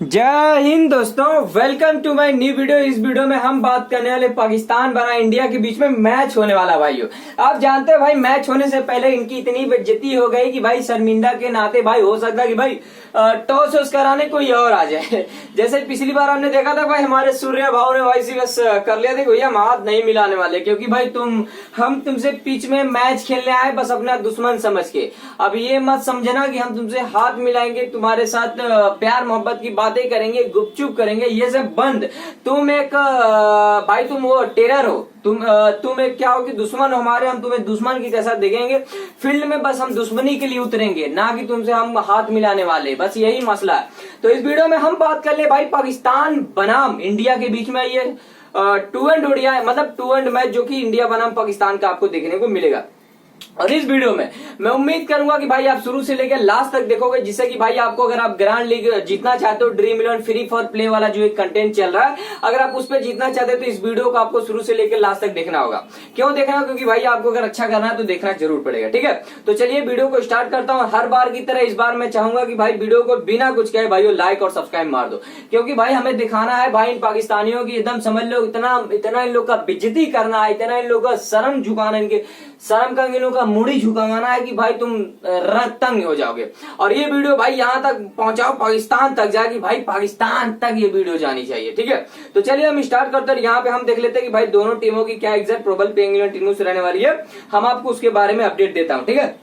जय हिंद दोस्तों, welcome to my new video. इस वीडियो में हम बात करने वाले पाकिस्तान बना इंडिया के बीच में मैच होने वाला। भाइयों, आप जानते हैं भाई, मैच होने से पहले इनकी इतनी बेइज्जती हो गई कि भाई शर्मिंदा के नाते भाई हो सकता है कि भाई टॉस वॉस कराने कोई और आ जाए। जैसे पिछली बार हमने देखा था भाई, हमारे सूर्य भाव ने भाई बस कर लिया था भैया, हम हाथ नहीं मिलाने वाले, क्योंकि भाई हम तुमसे पिच में मैच खेलने आए बस अपना दुश्मन समझ के। अब ये मत समझना कि हम तुमसे हाथ मिलाएंगे, तुम्हारे साथ प्यार मोहब्बत की बातें करेंगे, गुपचुप करेंगे, ये सब बंद। तुम एक भाई तुम वो टेरर हो, तुम एक क्या हो कि दुश्मन हो हमारे, हम तुम्हें दुश्मन की जैसा देखेंगे। फील्ड में बस हम दुश्मनी के लिए उतरेंगे, ना कि तुमसे हम हाथ मिलाने वाले, बस यही मसला है। तो इस वीडियो में हम बात कर ले भाई पाकिस्तान बनाम इंडिया के बीच में ये 2-1 ओडीआई मतलब 2-1 मैच जो कि इंडिया बनाम पाकिस्तान का आपको देखने को मिलेगा। और इस वीडियो में मैं उम्मीद करूंगा कि भाई आप शुरू से लेकर लास्ट तक देखोगे, जिससे कि भाई आपको, अगर आप ग्रैंड लीग जीतना चाहते हो, ड्रीम 11 फ्री फॉर प्ले वाला जो एक कंटेंट चल रहा है, अगर आप उस पर जीतना चाहते हो तो इस वीडियो को आपको शुरू से लेकर लास्ट तक देखना होगा। क्यों देखना? क्योंकि भाई आपको अगर अच्छा करना है तो देखना जरूर पड़ेगा। ठीक है, तो चलिए वीडियो को स्टार्ट करता हूँ। हर बार की तरह इस बार मैं चाहूंगा कि भाई वीडियो को बिना कुछ कहे भाई लाइक और सब्सक्राइब मार दो, क्योंकि भाई हमें दिखाना है भाई इन पाकिस्तानियों की, एकदम समझ लो इतना इन लोग का बेइज्जती करना है, इतना इन लोग का शर्म झुकाना, इनके शर्म का इन लोग का मुड़ी झुकाना है कि भाई तुम तंग हो जाओगे। और ये वीडियो भाई यहां तक पहुंचाओ, पाकिस्तान तक जाएगी भाई, पाकिस्तान तक ये वीडियो जानी चाहिए। ठीक है, तो चलिए हम स्टार्ट करते हैं। यहाँ पे हम देख लेते हैं कि भाई दोनों टीमों की क्या एग्जैक्ट प्रोबेबल प्लेइंग 11 टीमों से रहने वाली है। हम आपको उसके बारे में अपडेट देता हूँ। ठीक है,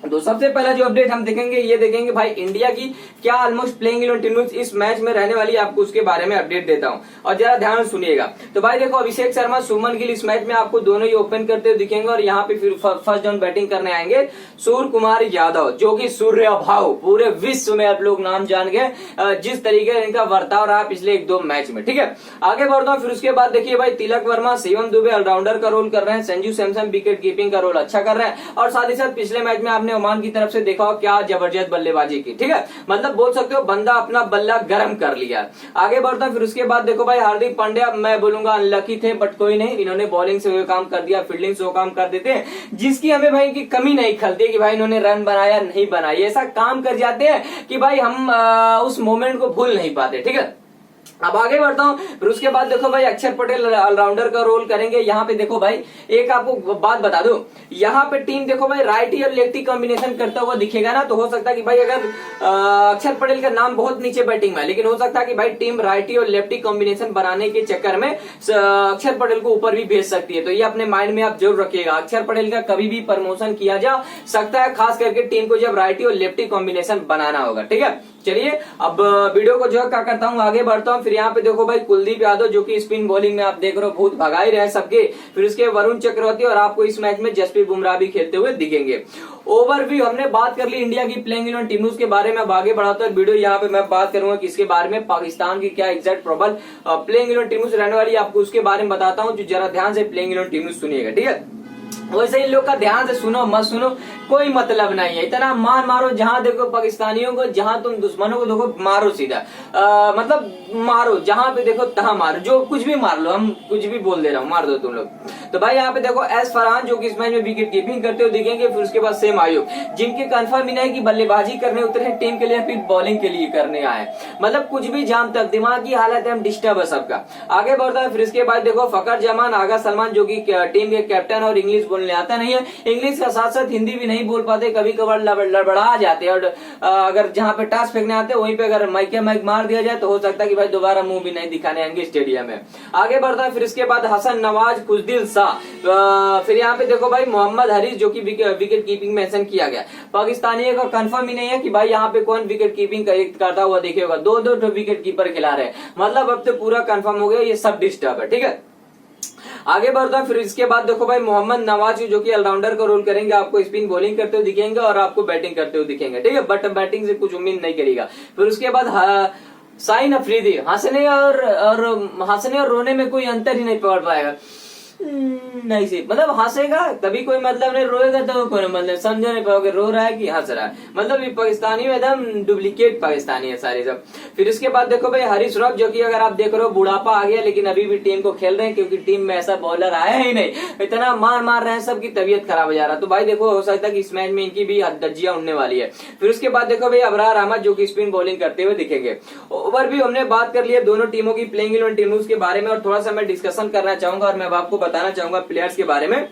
तो सबसे पहला जो अपडेट हम देखेंगे, ये देखेंगे भाई इंडिया की क्या ऑलमोस्ट प्लेइंग 11 टीम्स इस मैच में रहने वाली है, आपको उसके बारे में अपडेट देता हूं और जरा ध्यान सुनिएगा। तो भाई देखो, अभिषेक शर्मा, सुमन गिल इस मैच में आपको दोनों ही ओपन करते हुए दिखेंगे, और यहाँ पे फिर फर्स्ट डाउन बैटिंग करने आएंगे सूर्य कुमार यादव, जो कि सूर्य भाव पूरे विश्व में आप लोग नाम जान गए, जिस तरीके से इनका बर्ताव रहा पिछले 1-2 मैच में। ठीक है, आगे बढ़ता हूँ। फिर उसके बाद देखिए भाई, तिलक वर्मा, शिवम दुबे ऑलराउंडर का रोल कर रहे हैं, संजू सैमसन विकेट कीपिंग का रोल अच्छा कर रहे हैं, और साथ ही साथ पिछले मैच में आपने ओमान की तरफ से देखा हो क्या जबरदस्त बल्लेबाजी की। ठीक है, मतलब बोल सकते हो बंदा अपना बल्ला गर्म कर लिया। आगे बढ़ता, फिर उसके बाद देखो भाई, हार्दिक पांड्या, मैं बोलूंगा अनलकी थे, बट कोई नहीं, इन्होंने बॉलिंग से वो काम कर दिया, फील्डिंग से वो काम कर देते हैं, जिसकी हमें भाई की कमी नहीं खलती कि भाई इन्होंने रन बनाया नहीं बनाया, ऐसा काम कर जाते हैं कि भाई हम उस मोमेंट को भूल नहीं पाते। ठीक है, अब आगे बढ़ता हूं। फिर उसके बाद देखो भाई, अक्षर पटेल ऑलराउंडर का रोल करेंगे। यहाँ पे देखो भाई, एक आपको बात बता दूं, यहाँ पे टीम देखो भाई राइटी और लेफ्टी कॉम्बिनेशन करता हुआ दिखेगा ना, तो हो सकता है कि भाई अगर अक्षर पटेल का नाम बहुत नीचे बैटिंग में, लेकिन हो सकता है कि भाई टीम राइटी और लेफ्टी कॉम्बिनेशन बनाने के चक्कर में अक्षर पटेल को ऊपर भी भेज सकती है। तो ये अपने माइंड में आप जरूर रखिएगा, अक्षर पटेल का कभी भी प्रमोशन किया जा सकता है, खास करके टीम को जब राइटी और लेफ्टी कॉम्बिनेशन बनाना होगा। ठीक है, चलिए अब वीडियो को जो क्या करता हूँ, आगे बढ़ता हूँ। फिर यहाँ पे देखो भाई, कुलदीप यादव, जो कि स्पिन बॉलिंग में आप देख रहे हो बहुत भगा ही रहे सबके। फिर उसके वरुण चक्रवर्ती, और आपको इस मैच में जसप्रीत बुमराह भी खेलते हुए दिखेंगे। ओवरव्यू हमने बात कर ली इंडिया की प्लेइंग 11 टीम्स के बारे में। अब आगे बढ़ाता है वीडियो, यहाँ पे मैं बात करूंगा किसके बारे में, पाकिस्तान की क्या एग्जैक्ट प्रोबेबल प्लेइंग 11 टीम्स रहने वाली है, आपको उसके बारे में बताता हूँ। जो जरा ध्यान से प्लेइंग 11 टीम्स सुनिएगा। ठीक है, वैसे इन लोग का ध्यान से सुनो मत सुनो कोई मतलब नहीं है, इतना मार मारो, जहां देखो पाकिस्तानियों को, जहां तुम दुश्मनों को देखो मारो सीधा, मतलब मारो, जहां पे देखो तहां मारो, जो कुछ भी मार लो, हम कुछ भी बोल दे रहा हूँ, मार दो तुम लोग। तो भाई यहाँ पे देखो एस फरहान, जो कि इस मैच में विकेट कीपिंग करते हुए दिखेंगे। फिर उसके बाद सेम आयोग, जिनके कंफर्म ही नहीं कि बल्लेबाजी करने उतरे हैं टीम के लिए, फिर बॉलिंग के लिए करने आए, मतलब कुछ भी जाम तक, दिमाग की हालत है, हम डिस्टर्ब है सबका। आगे बढ़ता है। फिर इसके बाद देखो फकर जमान, आगा सलमान, जो की टीम के कैप्टन, और इंग्लिश बोलने आता नहीं है, इंग्लिश का साथ साथ हिंदी भी नहीं बोल पाते, कभी कभार लड़बड़ा जाते हैं, और अगर जहां पे टॉस फेंकने आते हैं वहीं पे अगर माइक मार दिया जाए तो हो सकता है कि भाई दोबारा मुंह भी नहीं दिखाने आएंगे स्टेडियम में। आगे बढ़ता है। फिर इसके बाद हसन नवाज, खुशदिल शाह, फिर यहाँ पे देखो भाई मोहम्मद हरीज, जो की विकेट कीपिंग मेंशन किया गया। पाकिस्तानी का कंफर्म ही नहीं है कि भाई यहाँ पे कौन विकेट कीपिंग करता हुआ दिखेगा, 2-2 विकेट कीपर खिला रहे हैं, मतलब अब तो पूरा कंफर्म हो गया, ये सब डिस्टर्ब है। ठीक है, आगे बढ़ता है। फिर इसके बाद देखो भाई मोहम्मद नवाज, जो कि ऑलराउंडर का रोल करेंगे, आपको स्पिन बॉलिंग करते हुए दिखेंगे और आपको बैटिंग करते हुए दिखेंगे। ठीक है, बट बैटिंग से कुछ उम्मीद नहीं करेगा। फिर उसके बाद साइन अफरीदी, हंसने और रोने में कोई अंतर ही नहीं पड़ पाएगा। नहीं सी, मतलब हंसेगा तभी कोई मतलब नहीं, रोएगा तो कोई मतलब, समझ नहीं पाओगे रो रहा है कि हंस रहा है। मतलब ये पाकिस्तानी एकदम डुप्लीकेट पाकिस्तानी है सारे सब। फिर उसके बाद देखो भाई हरीश राव, जो कि अगर आप देख रहे हो बुढ़ापा आ गया लेकिन अभी भी टीम को खेल रहे हैं, क्योंकि टीम में ऐसा बॉलर आया ही नहीं, इतना मार रहे हैं, सबकी तबीयत खराब हो जा रहा है। तो भाई देखो हो सकता है कि इस मैच में इनकी भी धज्जियां उड़ने वाली है। फिर उसके बाद देखो भाई अबरार अहमद, जो कि स्पिन बॉलिंग करते हुए दिखेंगे। ओवरव्यू हमने बात कर लिया दोनों टीमों की प्लेइंग 11 टीमों के बारे में, और थोड़ा सा मैं डिस्कशन करना चाहूंगा और मैं आपको बताना चाहूंगा प्लेयर्स के बारे में।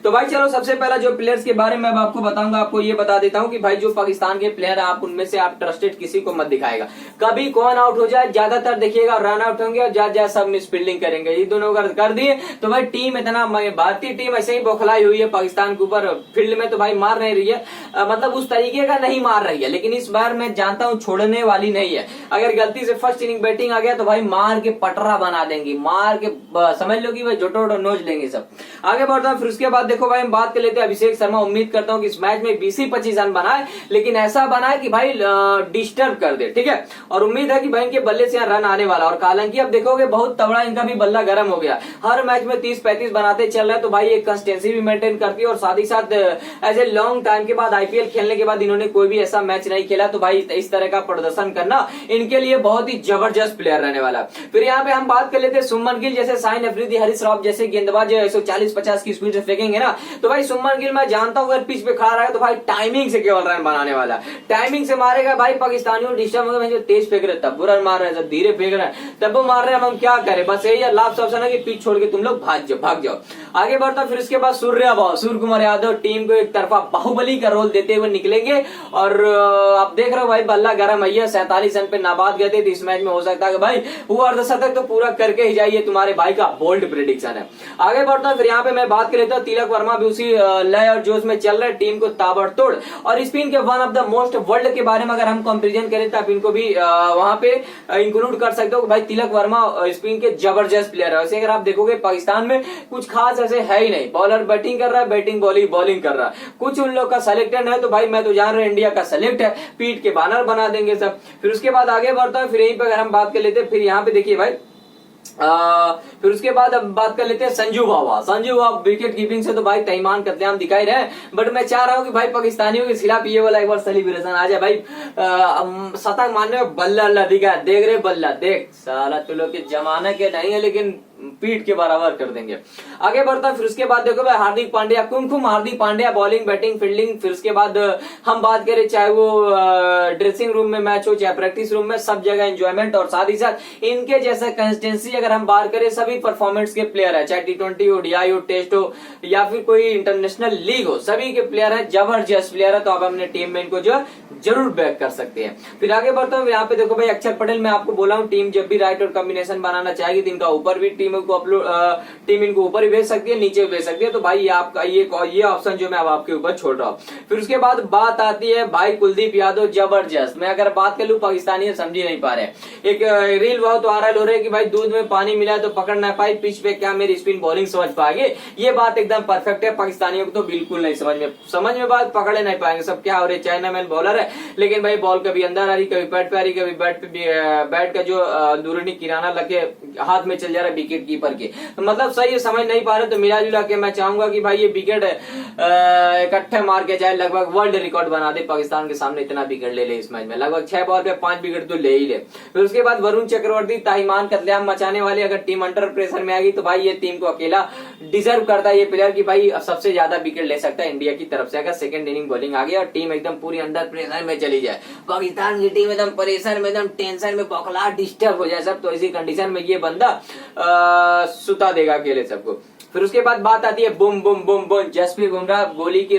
तो भाई चलो सबसे पहला जो प्लेयर्स के बारे में अब आपको बताऊंगा, आपको ये बता देता हूं कि भाई जो पाकिस्तान के प्लेयर है आप उनमें से आप ट्रस्टेड किसी को मत दिखाएगा। कभी कौन आउट हो जाए, ज्यादातर देखिएगा रन आउट होंगे और ज्यादा सब मिस फील्डिंग करेंगे। ये दोनों अगर कर दिए तो भाई टीम इतना, भारतीय टीम ऐसे ही बौखलाई हुई है पाकिस्तान के ऊपर। फील्ड में तो भाई मार नहीं रही है, मतलब उस तरीके का नहीं मार रही है, लेकिन इस बार मैं जानता हूं छोड़ने वाली नहीं है। अगर गलती से फर्स्ट इनिंग बैटिंग आ गया तो भाई मार के पटरा बना देंगे, मार के समझ लो कि भाई जोटो नोच लेंगे सब। आगे बढ़ता हूं। फिर उसके बाद देखो भाई हम बात कर लेते हैं अभिषेक शर्मा। उम्मीद करता हूं कि इस मैच में 20-25 रन बनाए, लेकिन ऐसा बनाए कि भाई डिस्टर्ब कर दे, ठीक है। और उम्मीद है कि भाई इनके बल्ले से यहाँ रन आने वाला। और हालांकि अब देखोगे बहुत तगड़ा इनका भी बल्ला गर्म हो गया, हर मैच में 30-35 बनाते चल रहा है। तो भाई एक कंसिस्टेंसी भी मेंटेन करती है, और साथ ही साथ एज ए लॉन्ग टाइम के बाद आईपीएल खेलने के बाद इन्होंने कोई भी ऐसा मैच नहीं खेला, तो भाई इस तरह का प्रदर्शन करना इनके लिए बहुत ही जबरदस्त प्लेयर रहने वाला। फिर यहाँ पे हम बात कर लेते हैं सुमन गिल जैसे, साइन अफरीदी, हरीश राव जैसे गेंदबाज 140-50 की स्पीड से फेंकेंगे ना, तो भाई सुमन गिल मैं जानता हूं अगर पिच पे खड़ा रहा है तो भाई टाइमिंग से केवल रन बनाने वाला, टाइमिंग से मारेगा भाई। पाकिस्तानियों डिस्टर्ब होगा, जो तेज फेंक रहे तब रन मार रहे हैं, जब धीरे फेंक रहे हैं तब वो मार रहे हैं। हम क्या करें, बस यही लास्ट ऑप्शन है कि पिच छोड़ के तुम लोग भाग जाओ। आगे बढ़ता। फिर उसके बाद सूर्य कुमार यादव टीम को एक तरफा बाहुबली का रोल देते हुए निकलेंगे। और आप देख रहे हो भाई बल्ला गर्म है, 47 रन पे नाबाद गए थे, तो इस मैच में हो सकता है कि भाई वो अर्धशतक तो पूरा करके ही जाइए, तुम्हारे भाई का बोल्ड प्रेडिक्शन है। आगे बढ़ता। फिर यहाँ पे मैं बात कर लेता हूँ तिलक वर्मा भी उसी लय और जोश में चल रहे, टीम को ताबड़तोड़ और स्पिन के one of the most world के बारे में अगर हम कंपैरिजन करें तो आप इनको भी वहां पे इंक्लूड कर सकते हो। भाई तिलक वर्मा स्पिन के जबरदस्त प्लेयर है। वैसे अगर आप देखोगे पाकिस्तान में कुछ खास ऐसे है ही नहीं, बॉलर बैटिंग कर रहा है, बैटिंग बॉलिंग कर रहा है, कुछ उन लोग का सिलेक्टेड है। तो भाई मैं तो जान रहा हूं इंडिया का सेलेक्ट है, पीठ के बानर बना देंगे सब। फिर उसके बाद आगे बढ़ता है। फिर यहीं पे अगर हम बात कर लेते हैं, फिर यहाँ पे देखिए भाई फिर उसके बाद अब बात कर लेते हैं संजू बाबा विकेट कीपिंग से तो भाई तईमान कतलेआम दिखाई रहे, बट मैं चाह रहा हूं कि भाई पाकिस्तानियों के खिलाफ ये वाला एक बार सेलिब्रेशन आ जाए भाई। शतक मारने में बल्ला दिखा, देख रहे बल्ला, देख साला तू लोग के जमाने के नहीं है लेकिन पीठ के बराबर कर देंगे। आगे बढ़ता। फिर उसके बाद देखो भाई हार्दिक पांड्या, कुमकुम Hardik Pandya, bowling batting fielding. फिर उसके बाद हम बात करें चाहे वो ड्रेसिंग रूम में मैच हो चाहे प्रैक्टिस रूम में, सब जगह एंजॉयमेंट। और साथ ही साथ इनके जैसा कंसिस्टेंसी अगर हम बात करें, सभी परफॉर्मेंस के प्लेयर है, चाहे T20 हो, DI हो, टेस्ट हो या फिर कोई इंटरनेशनल लीग हो, सभी के प्लेयर है, जबरदस्त प्लेयर है। तो आप अपने टीम में इनको जो जरूर बैक कर सकते हैं। फिर आगे बढ़ता हूँ। यहाँ पे देखो भाई अक्षर पटेल, मैं आपको बोला हूँ टीम जब भी राइट और कॉम्बिनेशन बनाना चाहेगी तो इनका ऊपर भी टीम को अपलोड, टीम इनको ऊपर भी भेज सकती है, नीचे भी भेज सकती है। तो भाई आपका ये ऑप्शन जो मैं अब आपके ऊपर छोड़ रहा हूँ। फिर उसके बाद बात आती है भाई कुलदीप यादव, जबरदस्त। मैं अगर बात कर लूँ पाकिस्तानी समझ ही नहीं पा रहे, एक रील बहुत वायरल हो रही है कि भाई दूध में पानी मिला तो पकड़ ना पाई, पिच पे क्या मेरी स्पिन बॉलिंग समझ पाएंगे। ये बात एकदम परफेक्ट है, पाकिस्तानियों को तो बिल्कुल नहीं समझ में बात पकड़े नहीं पाएंगे। सब क्या हो रहे, चाइना मैन बॉलर है लेकिन भाई बॉल कभी अंदर आ रही, कभी बैट पे आ रही, कभी बैट का जो अंदरूनी किराना लगे हाथ में चल जा रहा है विकेट कीपर के, तो मतलब सही समझ नहीं पा रहे। तो मिला जुला के मैं चाहूंगा कि भाई ये विकेट इकट्ठे मार के जाए, लगभग वर्ल्ड रिकॉर्ड बना दे, पाकिस्तान के सामने इतना विकेट ले इस मैच में, लगभग 6 बॉल पे 5 विकेट तो ले ही ले। फिर उसके बाद वरुण चक्रवर्ती, ताहिमान कतलेआम मचाने वाले, अगर टीम अंडर प्रेशर में आएगी तो भाई ये टीम को अकेला डिजर्व करता है ये प्लेयर की भाई सबसे ज्यादा विकेट ले सकता है इंडिया की तरफ से, अगर सेकंड इनिंग बॉलिंग आ गई और टीम एकदम पूरी अंडर प्रेशर में चली जाए। पाकिस्तान की टीम एकदम परेशान में, एकदम टेंशन में, बौखला डिस्टर्ब हो जाए सब, तो इसी कंडीशन में ये बंदा सुता देगा अकेले सबको। फिर उसके बाद बात आती है boom boom boom boom, Jasprit Bumrah, गोली की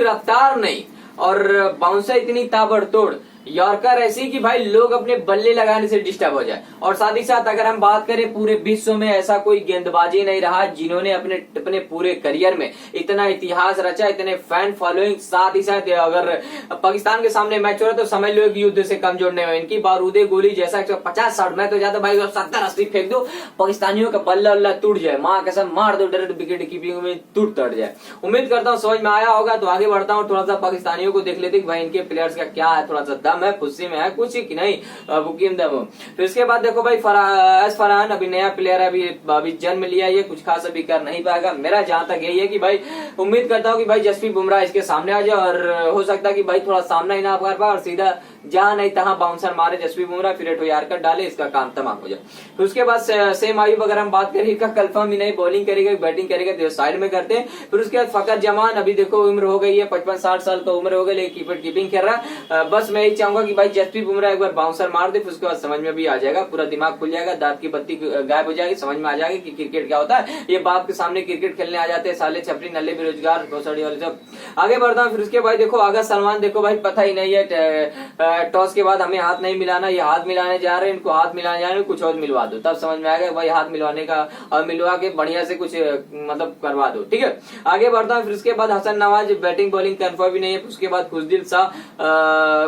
रफ्तार नहीं और बाउंसर इतनी ताबड़तोड़, यॉर्कर ऐसी कि भाई लोग अपने बल्ले लगाने से डिस्टर्ब हो जाए। और साथ ही साथ अगर हम बात करें पूरे विश्व में ऐसा कोई गेंदबाजी नहीं रहा जिन्होंने अपने पूरे करियर में इतना इतिहास रचा, इतने फैन फॉलोइंग। साथ ही साथ अगर पाकिस्तान के सामने मैच हो रहा है तो समझ लो कि युद्ध से कमजोर नहीं हो, इनकी बारूदे गोली जैसा 150-60 मैं तो जाता भाई 70-80 फेंक दो, पाकिस्तानियों का बल्ला टूट जाए, माँ कसम मार दो, डायरेक्ट विकेट कीपिंग में टूट जाए। उम्मीद करता हूँ समझ में आया होगा। तो आगे बढ़ता हूँ, थोड़ा सा पाकिस्तानियों को देख लेते भाई इनके प्लेयर्स का क्या है थोड़ा सा दम है, फुस्सी में है कुछ कि नहीं, बुकीम दम हो। फिर उसके बाद देखो भाई फरहान अभी नया प्लेयर है, अभी जन्म लिया, ये कुछ खास अभी कर नहीं पाएगा। मेरा जहां तक यही है कि भाई उम्मीद करता हूँ कि भाई जसप्रीत बुमराह इसके सामने आ जाए, और हो सकता है कि भाई थोड़ा सामना ही ना कर पाए और सीधा जहां नहीं तहां बाउंसर मारे जसप्रीत बुमराह, फिर 8 यार्कर डाले, इसका काम तमाम हो जाए। फिर उसके बाद सेम आयुब अगर हम बात करें, कंफर्म ही नहीं, बॉलिंग करेगा बैटिंग करेगा तो साइड में करते हैं। फिर उसके बाद फकर जमान, अभी देखो उम्र हो गई है 55-60 साल का उम्र हो गई, लेकिन कीपिंग खेल रहा है। बस मैं यही चाहूंगा कि भाई जसप्रीत बुमराह एक बार बाउंसर मार दे, फिर उसके बाद समझ में भी आ जाएगा, पूरा दिमाग खुल जाएगा, दांत की बत्ती गायब हो जाएगी, समझ में आ जाएगी कि क्रिकेट क्या होता है। ये बाप के सामने क्रिकेट खेलने आ जाते हैं साले छपरी नल्ले बेरोजगार घोसड़ी वाले सब। आगे बढ़ता हूँ। फिर उसके बाद देखो आगा सलमान, देखो भाई पता ही नहीं है, टॉस के बाद हमें हाथ नहीं मिलाना, ये हाथ मिलाने जा रहे हैं, इनको हाथ मिलाने जा रहे हैं, कुछ और मिलवा दो, तब समझ में आएगा भाई हाथ मिलवाने का, और मिलवा के बढ़िया से कुछ मतलब करवा दो, ठीक है। आगे बढ़ता हूँ। फिर उसके बाद Hasan Nawaz, batting bowling confirm भी नहीं है। उसके बाद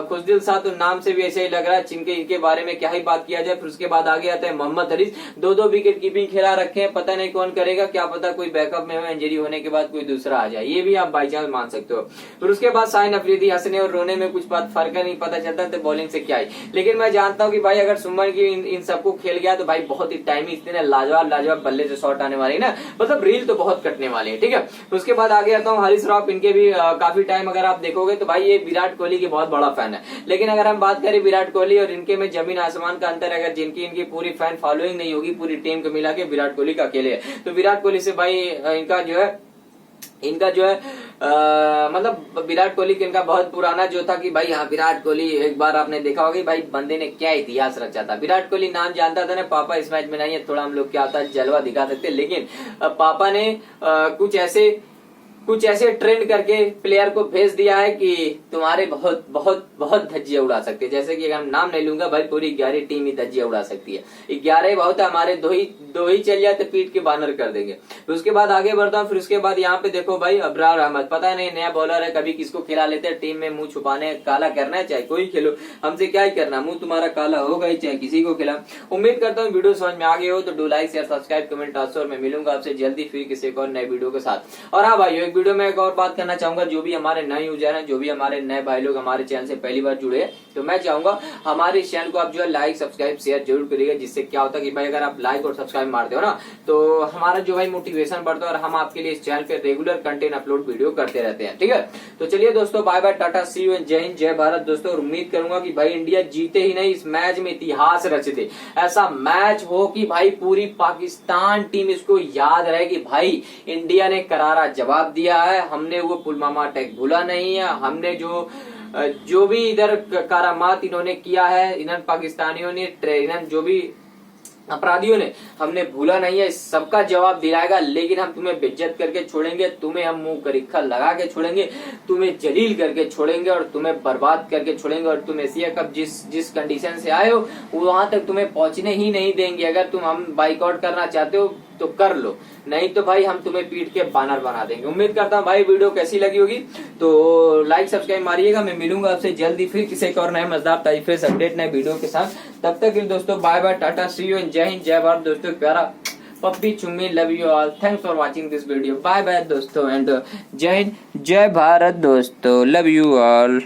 खुशदिल शाह तो नाम से भी ऐसे ही लग रहा है, जिनके इनके बारे में क्या ही बात किया जाए। फिर उसके बाद आगे आता है मोहम्मद हरीज, 2-2 विकेट कीपिंग खेला रखे हैं, पता नहीं कौन करेगा, क्या पता कोई बैकअप में हो, इंजरी होने के बाद कोई दूसरा आ जाए, ये भी आप बाई चांस मान सकते हो। फिर उसके बाद शाहिन अफरीदी, हंसने और रोने में कुछ बात फर्क नहीं पता चलता तो बॉलिंग से क्या है, लेकिन मैं जानता हूँ कि भाई अगर सुमन की इन सबको खेल गया तो भाई बहुत ही टाइम इतने लाजवाब बल्ले से शॉट आने वाली ना, मतलब रील तो बहुत कटने वाली है, ठीक है। उसके बाद आगे आता हूँ हारिस रॉफ, इनके भी काफी टाइम अगर आप देखोगे तो भाई ये विराट कोहली के बहुत बड़ा फैन है, लेकिन अगर हम बात करें विराट कोहली और इनके में जमीन आसमान का अंतर, अगर जिनकी इनकी पूरी फैन फॉलोइंग नहीं होगी पूरी टीम को मिला के, विराट कोहली का अकेले है, तो विराट कोहली से भाई इनका जो है मतलब विराट कोहली के इनका बहुत पुराना जो था कि भाई हाँ विराट कोहली, एक बार आपने देखा होगा भाई बंदे ने क्या इतिहास रचा था। विराट कोहली नाम जानता था ना, पापा इस मैच में नहीं है, थोड़ा हम लोग क्या होता है जलवा दिखा सकते, लेकिन पापा ने कुछ ऐसे ट्रेंड करके प्लेयर को भेज दिया है कि तुम्हारे बहुत बहुत बहुत धज्जियां उड़ा सकते हैं। जैसे कि अगर नाम नहीं लूंगा भाई, पूरी 11 टीम ही धज्जियां उड़ा सकती है, 11 बहुत है, हमारे दो ही चल जाए तो पीट के बानर कर देंगे। फिर उसके बाद आगे बढ़ता हूँ। फिर उसके बाद यहाँ पे देखो भाई अबरार अहमद, पता नहीं नया बॉलर है, कभी किसको खिला लेते हैं, टीम में मुंह छुपाने काला करना है, चाहे कोई खेलो, हमसे क्या ही करना, मुंह तुम्हारा काला होगा ही चाहे किसी को खिला। उम्मीद करता हूँ वीडियो समझ में आ गए हो, तो do like share subscribe comment और मैं मिलूंगा आपसे जल्दी फिर किसी एक और नए वीडियो के साथ। और हाँ भाई एक वीडियो में एक और बात करना चाहूंगा, जो भी हमारे नए यूजर हैं, जो भी हमारे नए भाई लोग हमारे चैनल से पहली बार जुड़े हैं, तो मैं चाहूंगा हमारे इस चैनल को आप जो है लाइक सब्सक्राइब शेयर जरूर करिएगा, जिससे क्या होता है कि भाई अगर आप लाइक और सब्सक्राइब मारते हो ना, तो हमारा जो भाई मोटिवेशन बढ़ता है और हम आपके लिए इस चैनल पे रेगुलर कंटेंट अपलोड वीडियो करते रहते हैं, ठीक है। तो चलिए दोस्तों, bye bye, tata, see you and जय हिंद जय भारत दोस्तों। और उम्मीद करूंगा कि भाई इंडिया जीते ही नहीं, इस मैच में इतिहास रच दे, ऐसा मैच हो कि भाई पूरी पाकिस्तान टीम इसको याद रहे कि भाई इंडिया ने करारा जवाब दिया है, हमने वो पुलवामा अटैक भूला नहीं है, हमने जो भी इधर करामात इन्होंने किया है, इन्होंने पाकिस्तानियों ने, इन्होंने जो भी अपराधियों ने, हमने भूला नहीं है, सबका जवाब दिलाएगा। लेकिन हम तुम्हें बेइज्जत करके छोड़ेंगे, तुम्हें हम मुंह करिखा लगा के छोड़ेंगे, तुम्हें जलील करके छोड़ेंगे और तुम्हें बर्बाद करके छोड़ेंगे, और तुम एशिया कप जिस कंडीशन से आए हो वहां तक तुम्हें पहुंचने ही नहीं देंगे। अगर तुम हम बाइकआउट करना चाहते हो तो कर लो, नहीं तो भाई हम तुम्हें पीट के बानर बना देंगे। उम्मीद करता हूँ भाई वीडियो कैसी लगी होगी, तो लाइक सब्सक्राइब मारिएगा। मैं मिलूंगा आपसे जल्दी फिर किसी एक और नए मजेदार तारीफ अपडेट नए वीडियो के साथ। तब तक दोस्तों bye bye, tata, see you and जय हिंद जय भारत दोस्तों। प्यारा पप्पी चुम्मी, love you all, thanks for watching this video, bye bye दोस्तों एंड जय हिंद जय भारत दोस्तों, लव यू ऑल।